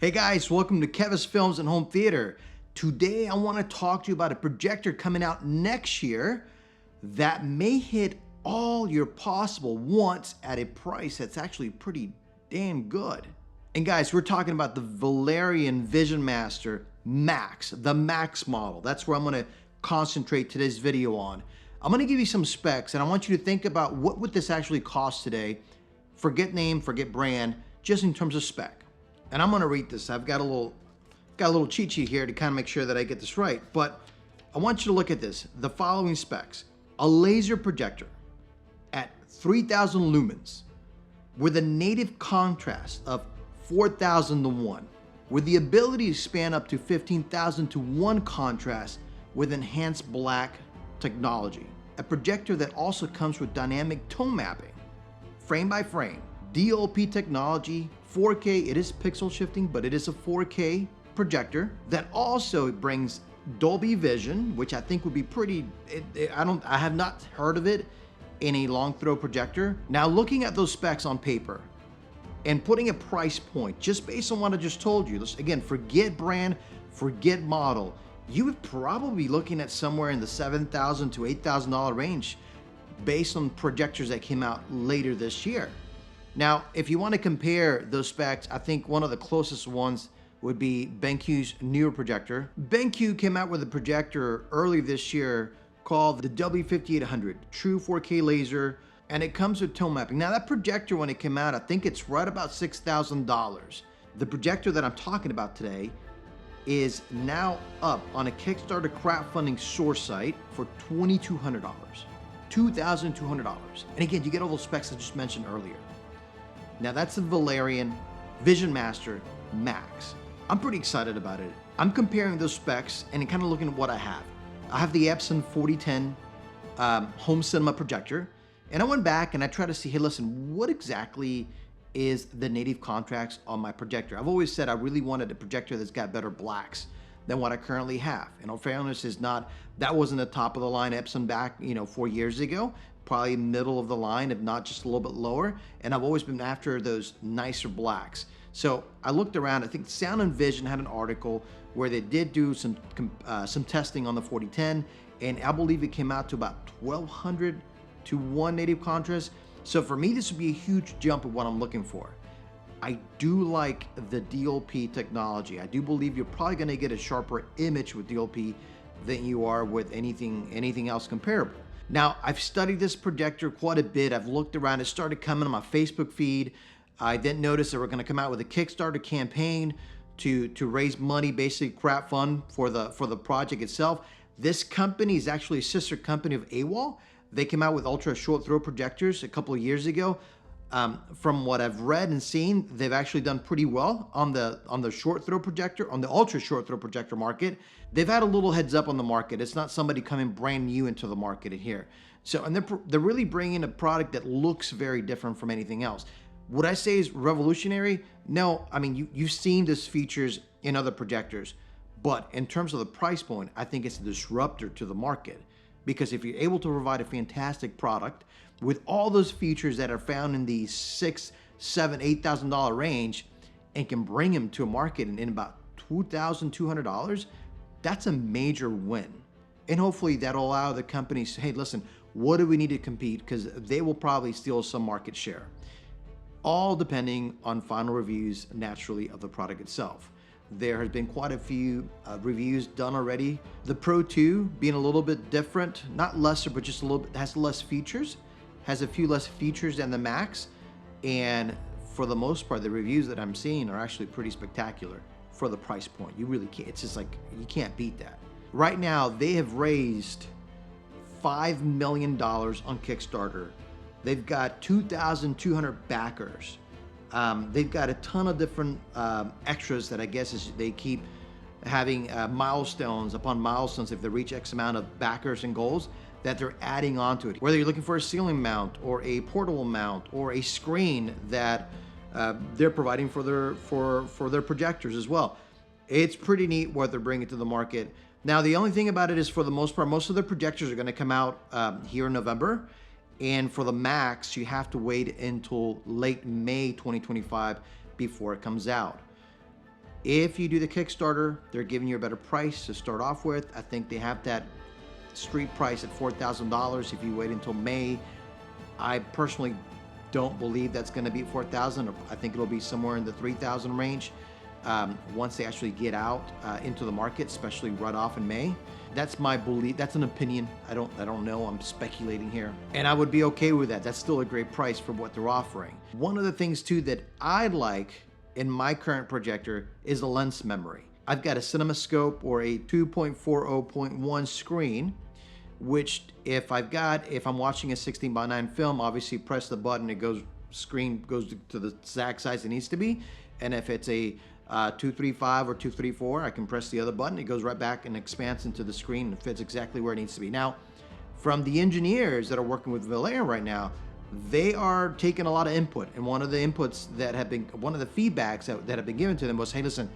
Hey guys, welcome to Kevis Films and Home Theater. Today I want to talk to you about a projector coming out next year that may hit all your possible wants at a price that's actually pretty damn good. And guys, we're talking about the Valerion VisionMaster Max, the Max model. That's where I'm going to concentrate today's video on. I'm going to give you some specs and I want you to think about what would this actually cost today. Forget name, forget brand, just in terms of spec. And I'm gonna read this. I've got a little cheat sheet here to kind of make sure that I get this right. But I want you to look at this. The following specs: a laser projector at 3,000 lumens with a native contrast of 4,000 to 1, with the ability to span up to 15,000 to 1 contrast with enhanced black technology. A projector that also comes with dynamic tone mapping, frame by frame, DOP technology, 4K, it is pixel shifting, but it is a 4K projector that also brings Dolby Vision, which I think would be pretty, I have not heard of it in a long throw projector. Now looking at those specs on paper and putting a price point just based on what I just told you, again, forget brand, forget model, you would probably be looking at somewhere in the $7,000 to $8,000 range based on projectors that came out later this year. Now, if you want to compare those specs, I think one of the closest ones would be BenQ's newer projector. BenQ came out with a projector early this year called the W5800, true 4K laser, and it comes with tone mapping. Now that projector, when it came out, I think it's right about $6,000. The projector that I'm talking about today is now up on a Kickstarter crowdfunding source site for $2,200, $2,200. And again, you get all those specs I just mentioned earlier. Now that's the Valerion VisionMaster Max. I'm pretty excited about it. I'm comparing those specs and kind of looking at what I have. I have the Epson 4010 home cinema projector, and I went back and I tried to see, hey, listen, what exactly is the native contrast on my projector? I've always said I really wanted a projector that's got better blacks than what I currently have. And in fairness, that wasn't the top of the line Epson back 4 years ago. Probably middle of the line, if not just a little bit lower. And I've always been after those nicer blacks. So I looked around. I think Sound and Vision had an article where they did do some testing on the 4010, and I believe it came out to about 1,200 to 1 native contrast. So for me, this would be a huge jump of what I'm looking for. I do like the DOP technology. I do believe you're probably going to get a sharper image with DOP than you are with anything else comparable. Now, I've studied this projector quite a bit. I've looked around. It started coming on my Facebook feed. I then noticed that we're going to come out with a Kickstarter campaign to raise money, basically crowdfund for the project itself. This company is actually a sister company of AWOL. They came out with ultra short throw projectors a couple of years ago. From what I've read and seen, they've actually done pretty well on the short throw projector, on the ultra short throw projector market. They've had a little heads up on the market. It's not somebody coming brand new into the market in here. So, and they're really bringing a product that looks very different from anything else. Would I say is revolutionary? No, I mean, you've seen these features in other projectors, but in terms of the price point, I think it's a disruptor to the market. Because if you're able to provide a fantastic product with all those features that are found in the $6,000, $7,000, $8,000 range and can bring them to a market in about $2,200, that's a major win. And hopefully that'll allow the companies to, hey, listen, what do we need to compete? Because they will probably steal some market share. All depending on final reviews, naturally, of the product itself. There has been quite a few reviews done already. The Pro 2 being a little bit different, not lesser, but just a little bit, has less features, has a few less features than the Max. And for the most part, the reviews that I'm seeing are actually pretty spectacular for the price point. You really can't, it's just like, you can't beat that. Right now, they have raised $5 million on Kickstarter. They've got 2,200 backers. They've got a ton of different extras that I guess is they keep having milestones upon milestones if they reach X amount of backers and goals that they're adding onto it. Whether you're looking for a ceiling mount or a portable mount or a screen that they're providing for their projectors as well. It's pretty neat what they're bringing to the market. Now, the only thing about it is, for the most part, most of their projectors are going to come out here in November. And for the Max, you have to wait until late May 2025 before it comes out. If you do the Kickstarter, they're giving you a better price to start off with. I think they have that street price at $4,000 if you wait until May. I personally don't believe that's going to be $4,000. I think it'll be somewhere in the $3,000 range once they actually get out into the market, especially right off in May. That's my belief. That's an opinion. I don't know. I'm speculating here, and I would be okay with that. That's still a great price for what they're offering. One of the things too that I like in my current projector is the lens memory. I've got a CinemaScope or a 2.40.1 screen, which if I'm watching a 16:9 film, obviously press the button, screen goes to the exact size it needs to be. And if it's a 235 or 234, I can press the other button, it goes right back and expands into the screen and fits exactly where it needs to be. Now, from the engineers that are working with Valerion right now, they are taking a lot of input. And one of the feedbacks that have been given to them was, hey, listen,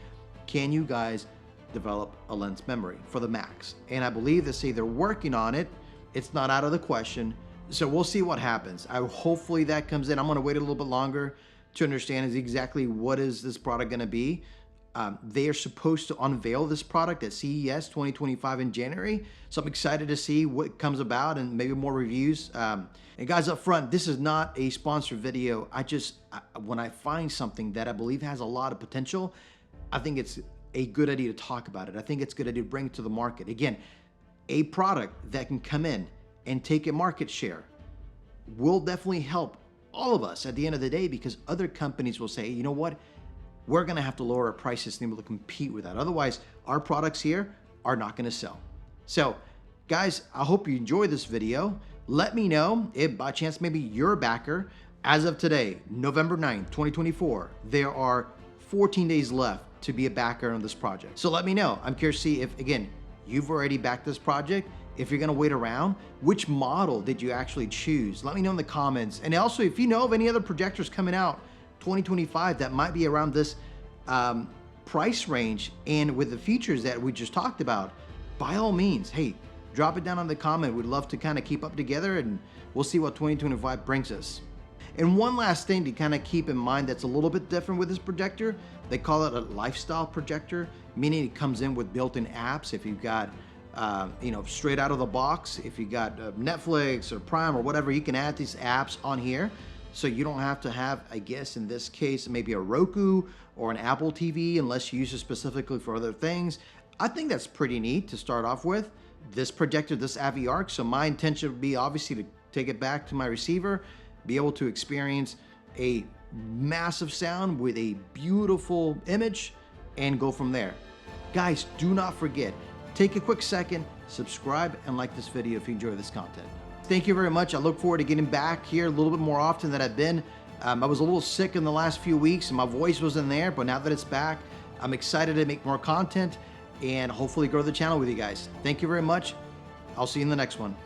can you guys develop a lens memory for the Max? And I believe they're working on it. It's not out of the question. So we'll see what happens. Hopefully that comes in. I'm going to wait a little bit longer to understand exactly what is this product going to be. They are supposed to unveil this product at CES 2025 in January. So I'm excited to see what comes about and maybe more reviews. And guys, up front, this is not a sponsored video. When I find something that I believe has a lot of potential, I think it's a good idea to talk about it. I think it's a good idea to bring it to the market. Again, a product that can come in and take a market share will definitely help all of us at the end of the day, because other companies will say, you know what, we're going to have to lower our prices to be able to compete with that. Otherwise, our products here are not going to sell. So guys, I hope you enjoyed this video. Let me know if by chance maybe you're a backer. As of today, November 9th, 2024, there are 14 days left to be a backer on this project. So let me know. I'm curious to see if, again, you've already backed this project. If you're gonna wait around, which model did you actually choose? Let me know in the comments. And also, if you know of any other projectors coming out 2025 that might be around this price range and with the features that we just talked about, by all means, hey, drop it down in the comment. We'd love to kind of keep up together, and we'll see what 2025 brings us. And one last thing to kind of keep in mind that's a little bit different with this projector, they call it a lifestyle projector, meaning it comes in with built-in apps. If you've got straight out of the box, if you got Netflix or Prime or whatever, you can add these apps on here. So you don't have to have, I guess in this case, maybe a Roku or an Apple TV unless you use it specifically for other things. I think that's pretty neat to start off with. This projector, this AviArc, so my intention would be obviously to take it back to my receiver, be able to experience a massive sound with a beautiful image and go from there. Guys, do not forget, take a quick second, subscribe and like this video if you enjoy this content. Thank you very much. I look forward to getting back here a little bit more often than I've been. I was a little sick in the last few weeks and my voice wasn't there, but now that it's back, I'm excited to make more content and hopefully grow the channel with you guys. Thank you very much. I'll see you in the next one.